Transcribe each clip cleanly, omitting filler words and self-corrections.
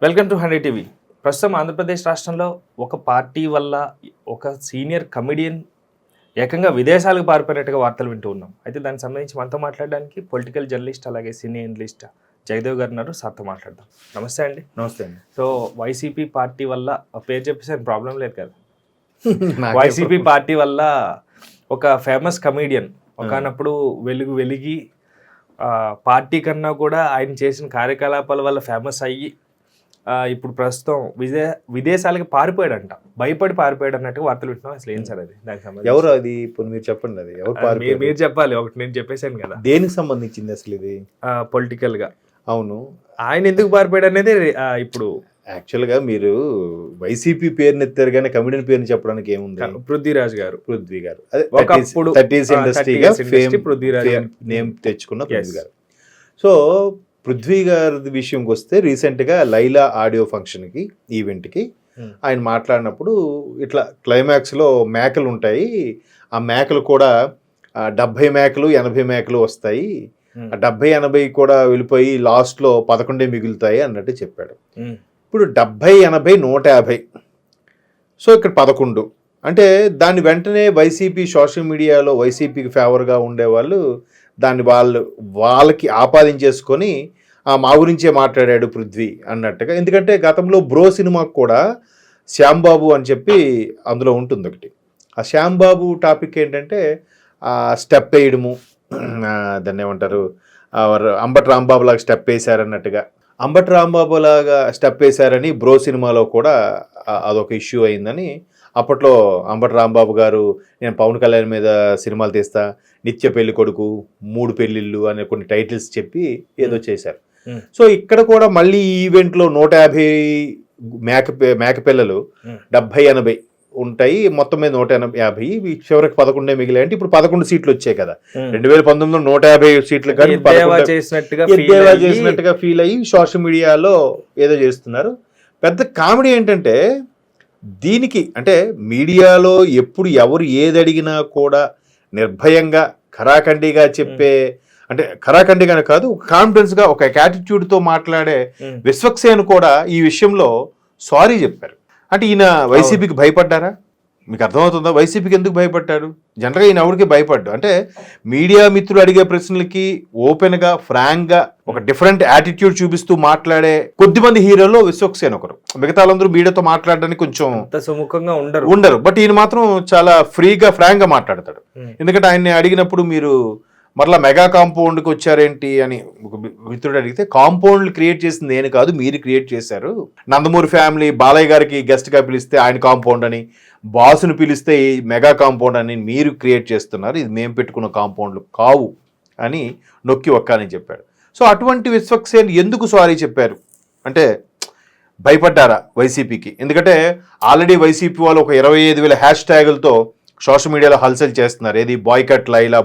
Welcome to 100 TV. ప్రస్తుతం ఆంధ్రప్రదేశ్ రాష్ట్రంలో ఒక పార్టీ వల్ల ఒక సీనియర్ కమెడియన్ ఏకంగా విదేశాలకు పారిపోయినట్టుగా వార్తలు వింటూ ఉన్నాం. అయితే దానికి సంబంధించి మనతో మాట్లాడడానికి పొలిటికల్ జర్నలిస్ట్ అలాగే సినీ అనలిస్ట్ జయదేవ్ గారు ఉన్నారు. సార్తో మాట్లాడదాం. నమస్తే అండి. నమస్తే అండి. సో వైసీపీ పార్టీ వల్ల పేరు చెప్పేసి ప్రాబ్లం లేదు కదా. వైసీపీ పార్టీ వల్ల ఒక ఫేమస్ కమెడియన్ ఒకనప్పుడు వెలిగి పార్టీ కన్నా కూడా ఆయన చేసిన కార్యకలాపాల వల్ల ఫేమస్ అయ్యి ఇప్పుడు ప్రస్తుతం విదేశాలకి పారిపోయాడంట, భయపడి పారిపోయాడు అన్నట్టుగా వార్తలు వింటున్నాం. అసలు ఏం సార్ అది? దానికి సంబంధించి ఎవరు అది ఇప్పుడు మీరు చెప్పండి. అది ఎవరు మీరు చెప్పాలి. ఒకటి నేను చెప్పేశాను కదా. దేనికి సంబంధించింది అసలు ఇది? పొలిటికల్ గా. అవును, ఆయన ఎందుకు పారిపోయాడు అనేది ఇప్పుడు యాక్చువల్గా మీరు వైసీపీ పేరుని ఎత్తారు కానీ కమెడియన్ పేరుని చెప్పడానికి ఏముంది? పృథ్వీరాజ్ గారు అదే ఒకప్పుడు 30s ఇండస్ట్రీగా పృథ్వీరాజ్ నేమ్ తెచ్చుకున్న పృథ్వీ గారు. సో పృథ్వీ గారి విషయంకి వస్తే రీసెంట్గా లైలా ఆడియో ఫంక్షన్కి ఈవెంట్కి ఆయన మాట్లాడినప్పుడు ఇట్లా క్లైమాక్స్లో మేకలు ఉంటాయి, ఆ మేకలు కూడా 70 మేకలు 80 మేకలు వస్తాయి, ఆ 70-80 కూడా వెళ్ళిపోయి లాస్ట్లో 11 మిగులుతాయి అన్నట్టు చెప్పాడు. ఇప్పుడు 70-80-150, సో ఇక్కడ 11 అంటే దాన్ని వెంటనే వైసీపీ సోషల్ మీడియాలో వైసీపీకి ఫేవర్గా ఉండేవాళ్ళు దాన్ని వాళ్ళకి ఆపాదించేసుకొని మా గురించే మాట్లాడాడు పృథ్వీ అన్నట్టుగా. ఎందుకంటే గతంలో బ్రో సినిమాకు కూడా శ్యాంబాబు అని చెప్పి అందులో ఉంటుంది ఒకటి. ఆ శ్యాంబాబు టాపిక్ ఏంటంటే స్టెప్ వేయడము, దాన్ని ఏమంటారు, అంబటి రాంబాబు లాగా స్టెప్ వేశారన్నట్టుగా. అంబటి రాంబాబు లాగా స్టెప్ వేశారని బ్రో సినిమాలో కూడా అదొక ఇష్యూ అయిందని అప్పట్లో అంబటి రాంబాబు గారు నేను పవన్ కళ్యాణ్ మీద సినిమాలు తీస్తా, నిత్య పెళ్లి కొడుకు, 3 పెళ్ళిళ్ళు అనే కొన్ని టైటిల్స్ చెప్పి ఏదో చేశారు. సో ఇక్కడ కూడా మళ్ళీ ఈ ఈవెంట్లో 150 మేక పిల్లలు 70-80 ఉంటాయి, మొత్తం మీద 150, చివరికి 11 మిగిలాయి. అంటే ఇప్పుడు 11 సీట్లు వచ్చాయి కదా. 2019లో 150 సీట్లు కానీ చేసినట్టుగా ఫీల్ అయ్యి సోషల్ మీడియాలో ఏదో చేస్తున్నారు. పెద్ద కామెడీ ఏంటంటే దీనికి అంటే మీడియాలో ఎప్పుడు ఎవరు ఏది అడిగినా కూడా నిర్భయంగా ఖరాఖండిగా చెప్పే, అంటే ఖరాఖండిగానే కాదు, కాన్ఫిడెన్స్గా ఒక యాటిట్యూడ్తో మాట్లాడే విశ్వక్సేన్ కూడా ఈ విషయంలో సారీ చెప్పారు. అంటే ఈయన వైసీపీకి భయపడ్డారా? మీకు అర్థమవుతుందా? వైసీపీకి ఎందుకు భయపడ్డారు? జనరల్గా ఈయన ఎవరికి భయపడ్డు అంటే మీడియా మిత్రులు అడిగే ప్రశ్నలకి ఓపెన్గా ఫ్రాంక్గా ఒక డిఫరెంట్ యాటిట్యూడ్ చూపిస్తూ మాట్లాడే కొద్దిమంది హీరోలో విశ్వక్సేన్ ఒకరు. మిగతా వాళ్ళందరూ మీడియాతో మాట్లాడడానికి కొంచెం సుముఖంగా ఉండరు. బట్ ఈయన మాత్రం చాలా ఫ్రీగా ఫ్రాంక్గా మాట్లాడతాడు. ఎందుకంటే ఆయన్ని అడిగినప్పుడు మీరు మరలా మెగా కాంపౌండ్కి వచ్చారేంటి అని ఒక మిత్రుడు అడిగితే, కాంపౌండ్లు క్రియేట్ చేసింది నేను కాదు, మీరు క్రియేట్ చేశారు. నందమూరి ఫ్యామిలీ బాలయ్య గారికి గెస్ట్గా పిలిస్తే ఆయన కాంపౌండ్ అని, బాసును పిలిస్తే ఈ మెగా కాంపౌండ్ అని మీరు క్రియేట్ చేస్తున్నారు, ఇది మేము పెట్టుకున్న కాంపౌండ్లు కావు అని నొక్కి ఒక్కని చెప్పాడు. సో అటువంటి విశ్వక్సేన్ ఎందుకు సారీ చెప్పారు అంటే భయపడ్డారా వైసీపీకి? ఎందుకంటే ఆల్రెడీ వైసీపీ వాళ్ళు ఒక 25,000 హ్యాష్ ట్యాగులతో సోషల్ మీడియాలో హల్చల్ చేస్తున్నారు. ఏది బాయ్కట్ లైలా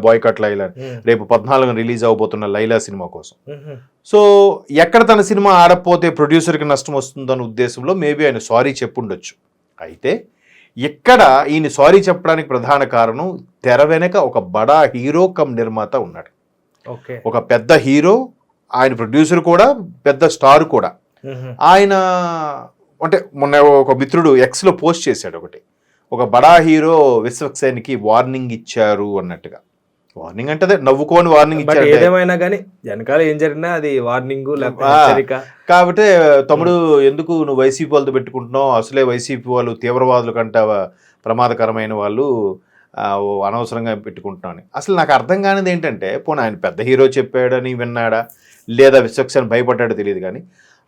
రేపు 14న రిలీజ్ అవబోతున్న లైలా సినిమా కోసం. సో ఎక్కడ తన సినిమా ఆడకపోతే ప్రొడ్యూసర్కి నష్టం వస్తుందన్న ఉద్దేశంలో మేబీ ఆయన సారీ చెప్పుండొచ్చు. అయితే ఇక్కడ ఈయన సారీ చెప్పడానికి ప్రధాన కారణం తెర వెనక ఒక బడా హీరో కమ్ నిర్మాత ఉన్నాడు. ఒక పెద్ద హీరో, ఆయన ప్రొడ్యూసర్ కూడా, పెద్ద స్టార్ కూడా. ఆయన అంటే మొన్న ఒక మిత్రుడు ఎక్స్లో పోస్ట్ చేశాడు ఒకటి, ఒక బడా హీరో విశ్వక్సేన్కి వార్నింగ్ ఇచ్చారు అన్నట్టుగా. వార్నింగ్ అంటే నవ్వుకోని వార్నింగ్ ఇచ్చారు. ఏదేమైనా కానీ వెనకాల ఏం జరిగినా అది వార్నింగ్. కాబట్టి తమ్ముడు ఎందుకు నువ్వు వైసీపీ వాళ్ళతో పెట్టుకుంటున్నావు, అసలే వైసీపీ వాళ్ళు తీవ్రవాదులు కంటే ప్రమాదకరమైన వాళ్ళు, అనవసరంగా పెట్టుకుంటున్నాను. అసలు నాకు అర్థం కానిది ఏంటంటే, పోనీ ఆయన పెద్ద హీరో చెప్పాడని విన్నాడా లేదా విశ్వక్సేన్ భయపడ్డాడో తెలియదు కానీ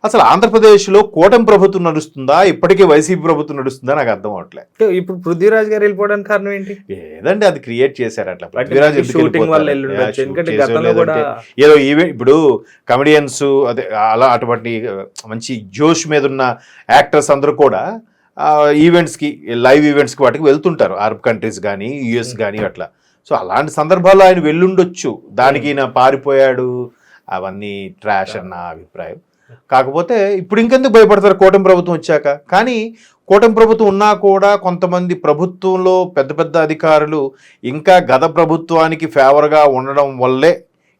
అసలు ఆంధ్రప్రదేశ్లో కూటమి ప్రభుత్వం నడుస్తుందా, ఇప్పటికీ వైసీపీ ప్రభుత్వం నడుస్తుందా నాకు అర్థం అవట్లేదు. ఇప్పుడు పృథ్వీరాజ్ గారు వెళ్ళిపోవడానికి కారణం ఏంటి? ఏదంటే అది క్రియేట్ చేశారు అట్లా. పృథ్వీరాజ్ ఏదో ఈవెంట్, ఇప్పుడు కమెడియన్స్ అదే అలా అటువంటి మంచి జోష్ మీద ఉన్న యాక్టర్స్ అందరూ కూడా ఈవెంట్స్కి, లైవ్ ఈవెంట్స్కి వాటికి వెళ్తుంటారు, అరబ్ కంట్రీస్ కానీ యుఎస్ కానీ అట్లా. సో అలాంటి సందర్భాల్లో ఆయన వెళ్ళుండొచ్చు, దానికి ఈయన పారిపోయాడు, అవన్నీ ట్రాష్ అన్న అభిప్రాయం. కాకపోతే ఇప్పుడు ఇంకెందుకు భయపడతారు కూటమి ప్రభుత్వం వచ్చాక? కానీ కూటమి ప్రభుత్వం ఉన్నా కూడా కొంతమంది ప్రభుత్వంలో పెద్ద పెద్ద అధికారులు ఇంకా గత ప్రభుత్వానికి ఫేవర్గా ఉండడం వల్లే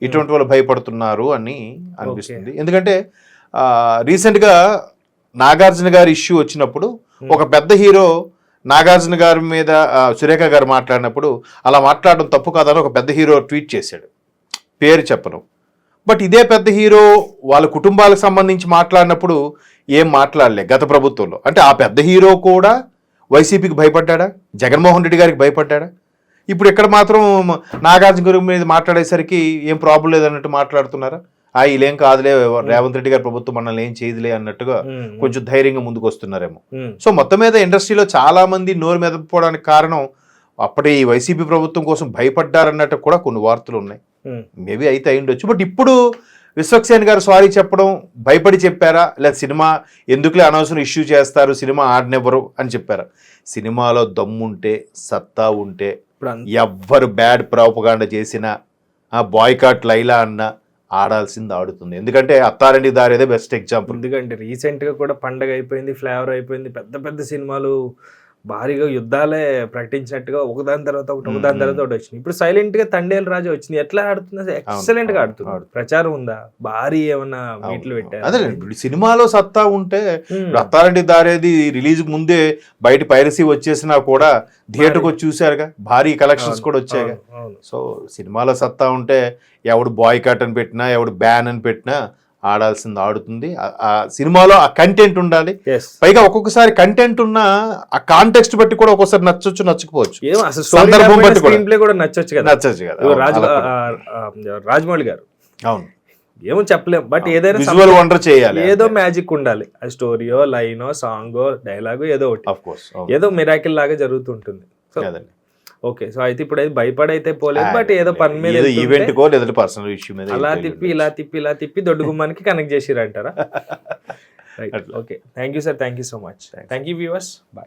ఇటువంటి వాళ్ళు భయపడుతున్నారు అని అనిపిస్తుంది. ఎందుకంటే రీసెంట్గా నాగార్జున గారి ఇష్యూ వచ్చినప్పుడు ఒక పెద్ద హీరో నాగార్జున గారి మీద సురేఖ గారు మాట్లాడినప్పుడు అలా మాట్లాడడం తప్పు కాదని ఒక పెద్ద హీరో ట్వీట్ చేశాడు, పేరు చెప్పను. బట్ ఇదే పెద్ద హీరో వాళ్ళ కుటుంబాలకు సంబంధించి మాట్లాడినప్పుడు ఏం మాట్లాడలే గత ప్రభుత్వంలో. అంటే ఆ పెద్ద హీరో కూడా వైసీపీకి భయపడ్డా, జగన్మోహన్ రెడ్డి గారికి భయపడ్డా? ఇప్పుడు ఇక్కడ మాత్రం నాగార్జున గారి మీద మాట్లాడేసరికి ఏం ప్రాబ్లం లేదన్నట్టు మాట్లాడుతున్నారా? ఇలేం కాదులే, రేవంత్ రెడ్డి గారి ప్రభుత్వం మనల్ని ఏం చేయదులే అన్నట్టుగా కొంచెం ధైర్యంగా ముందుకు వస్తున్నారేమో. సో మొత్తం మీద ఇండస్ట్రీలో చాలా మంది నోరు మెదపోవడానికి కారణం అప్పటి వైసీపీ ప్రభుత్వం కోసం భయపడ్డారన్నట్టు కూడా కొన్ని వార్తలు ఉన్నాయి. మేబీ అయితే అయ్యుండొచ్చు. బట్ ఇప్పుడు విశ్వక్సేన్ గారు సారీ చెప్పడం భయపడి చెప్పారా, లేదా సినిమా ఎందుకులే అనవసరం ఇష్యూ చేస్తారు, సినిమా ఆడనివ్వరు అని చెప్పారా? సినిమాలో దమ్ముంటే, సత్తా ఉంటే, ఎవ్వరు బ్యాడ్ ప్రాపగాండా చేసినా, బాయ్కాట్ లైలా అన్నా ఆడాల్సింది ఆడుతుంది. ఎందుకంటే అత్తారింటి దారేదే బెస్ట్ ఎగ్జాంపుల్. ఎందుకంటే రీసెంట్గా కూడా పండగ అయిపోయింది, ఫ్లేవర్ అయిపోయింది, పెద్ద పెద్ద సినిమాలు భారీగా యుద్ధాలే ప్రకటించినట్టుగా ఒకదాని తర్వాత ఒకటి వచ్చింది. ఇప్పుడు సైలెంట్ గా తండేలు రాజు వచ్చింది, ఎట్లా ఆడుతుంది? ఎక్సలెంట్ గా ఆడుతుంది. ప్రచారం ఉందా? భారీ ఏమన్నా మీట్లు పెట్టారు? అదే ఇప్పుడు సినిమాలో సత్తా ఉంటే, అత్తారింటి దారేది రిలీజ్ ముందే బయట పైరసీ వచ్చేసినా కూడా థియేటర్కి వచ్చి చూసారుగా, భారీ కలెక్షన్స్ కూడా వచ్చాయిగా. సో సినిమాలో సత్తా ఉంటే ఎవడు బాయ్కాట్ అని పెట్టినా, ఎవడు బ్యాన్ అని పెట్టినా ఆడాల్సింది ఆడుతుంది. ఆ సినిమాలో ఆ కంటెంట్ ఉండాలి. పైగా ఒక్కొక్కసారి కంటెంట్ ఉన్న ఆ కాంటెక్స్ట్ బట్టి కూడా ఒక్కొక్కసారి నచ్చొచ్చు, నచ్చకపోవచ్చు. సందర్భం బట్టి కూడా నచ్చొచ్చు కదా. రాజమౌళి గారు అవును ఏమో చెప్పలేం, బట్ ఏదైనా విజువల్ వండర్ చేయాలి, ఏదో మ్యాజిక్ ఉండాలి. ఆ స్టోరీయో, లైనో, సాంగో, డైలాగో ఏదో ఒకటి, ఏదో మిరాకిల్ లాగా జరుగుతుంటుంది. ఓకే, సో అయితే ఇప్పుడు భయపడైతే పోలేదు, బట్ ఏదో పని మీద ఈవెంట్ కో లేదా పర్సనల్ ఇష్యూ మీద అలా తిప్పి ఇలా తిప్పి దొడ్డు గుమ్మానికి కనెక్ట్ చేసిరంటారా? Right, okay, thank you sir, thank you so much, thank you viewers, bye.